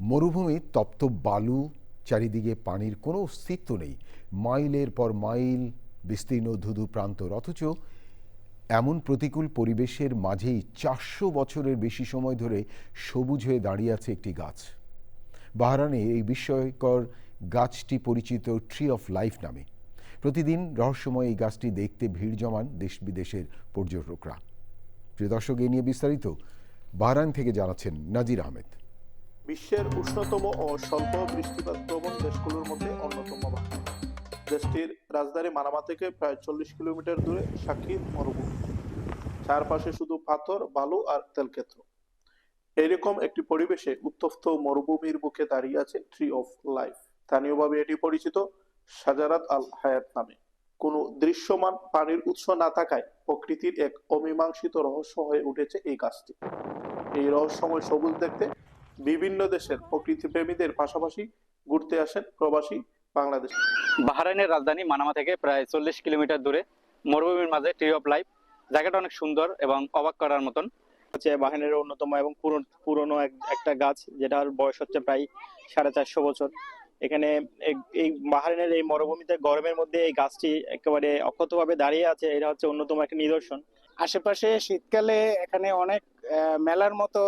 মরুভূমি তপ্ত বালু, চারিদিকে পানির কোনো অস্তিত্ব নেই, মাইলের পর মাইল বিস্তীর্ণ ধুধু প্রান্তর। অথচ এমন প্রতিকূল পরিবেশের মাঝেই 400 বছরের বেশি সময় ধরে সবুজ হয়ে দাঁড়িয়ে আছে একটি গাছ। বাহরানে এই বিস্ময়কর গাছটি পরিচিত ট্রি অফ লাইফ নামে। প্রতিদিন রহস্যময় এই গাছটি দেখতে ভিড় জমান দেশ বিদেশের পর্যটকরা। প্রিয় দর্শক, এ নিয়ে বিস্তারিত বাহরাইন থেকে জানাচ্ছেন নাজির আহমেদ। বিশ্বের উষ্ণতম ও স্বল্প বৃষ্টিপাত প্রবণ দেশগুলোর মধ্যে অন্যতম বাহরাইন। দেশটির রাজধানী মানামা থেকে প্রায় 40 কিলোমিটার দূরে শাকির মরুভূমি, চারপাশে শুধু পাথর, বালু আর তেলক্ষেত্র। এরকম একটি পরিবেশে উত্তপ্ত মরুভূমির বুকে দাঁড়িয়ে আছে ট্রি অফ লাইফ। স্থানীয়ভাবে এটি পরিচিত শাজারাত আল হায়াত নামে। কোনো দৃশ্যমান পানির উৎস না থাকায় প্রকৃতির এক অমীমাংসিত রহস্য হয়ে উঠেছে এই গাছটি। এই রহস্যময় সবুজ দেখতে বিভিন্ন দেশের প্রকৃতি প্রেমীদের পাশাপাশি ঘুরতে আসেন প্রবাসী বাংলাদেশ। বাহরাইনের রাজধানী মানামা থেকে প্রায় 40 কিলোমিটার দূরে মরুভূমির মাঝে ট্রি অফ লাইফ। জায়গাটা অনেক সুন্দর এবং অবাক করার মতন। হচ্ছে বাহরাইনের অন্যতম এবং পুরনো একটা গাছ, যেটার বয়স হচ্ছে প্রায় 450 বছর। এখানে এই বাহরাইনের এই মরুভূমিতে গরমের মধ্যে এই গাছটি একেবারে অক্ষতভাবে দাঁড়িয়ে আছে, এটা হচ্ছে অন্যতম একটা নিদর্শন। আশেপাশে শীতকালে এখানে অনেক মেলার মতো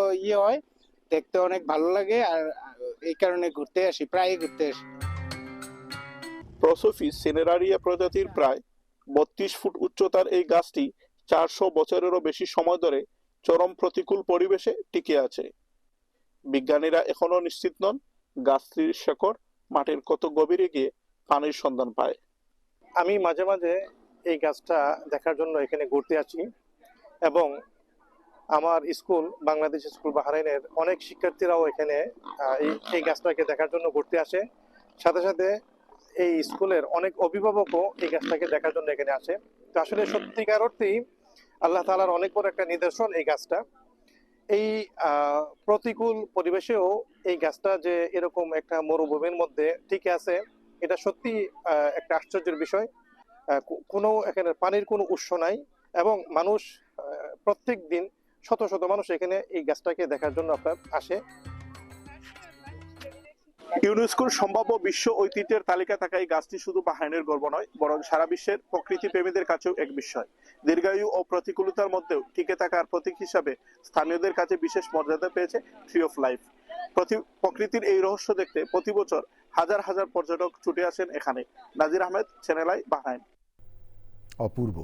হয়, দেখতে অনেক ভালো লাগে, আর এই কারণে ঘুরতে আসি, প্রায়ই ঘুরতে আসি। প্রসোফিস সিনেরারিয়া প্রজাতির প্রায় 32 ফুট উচ্চতার এই গাছটি 400 বছরেরও বেশি সময় ধরে চরম প্রতিকূল পরিবেশে টিকে আছে। বিজ্ঞানীরা এখনো নিশ্চিত নন গাছটির শেকড় মাটির কত গভীরে গিয়ে পানির সন্ধান পায়। আমি মাঝে মাঝে এই গাছটা দেখার জন্য এখানে ঘুরতে আসি, এবং আমার স্কুল, বাংলাদেশ স্কুল বাহরাইনের অনেক শিক্ষার্থীরাও এখানে এই গাছটাকে দেখার জন্য ঘুরতে আসে। সাথে সাথে এই স্কুলের অনেক অভিভাবকও এই গাছটাকে দেখার জন্য এখানে আসে। তো আসলে সত্যিকার অর্থেই আল্লাহ তাআলার অনেক বড় একটা নিদর্শন এই গাছটা। এই প্রতিকূল পরিবেশেও এই গাছটা যে এরকম একটা মরুভূমির মধ্যে টিকে আছে, এটা সত্যি একটা আশ্চর্যের বিষয়। কোনো এখানে পানির কোনো উৎস নাই, এবং মানুষ প্রত্যেক দিন শত শত মানুষ এখানে এই গাছটাকে দেখার জন্য আপনার আসে। ইউনেস্কোর সম্ভাব্য বিশ্ব ঐতিহ্যের তালিকা থাকা এই গাছটি শুধু বাহরাইনের গর্ব নয়, বরং সারা বিশ্বের প্রকৃতি প্রেমীদের কাছেও এক বিস্ময়। দীর্ঘায়ু ও প্রতিকূলতার মধ্যেও টিকে থাকার প্রতীক হিসাবে স্থানীয়দের কাছে বিশেষ মর্যাদা পেয়েছে ট্রি অফ লাইফ। প্রকৃতির এই রহস্য দেখতে প্রতি বছর হাজার হাজার পর্যটক ছুটে আসেন এখানে। Nazir Ahmed, channel I, Bahrain. Apurba.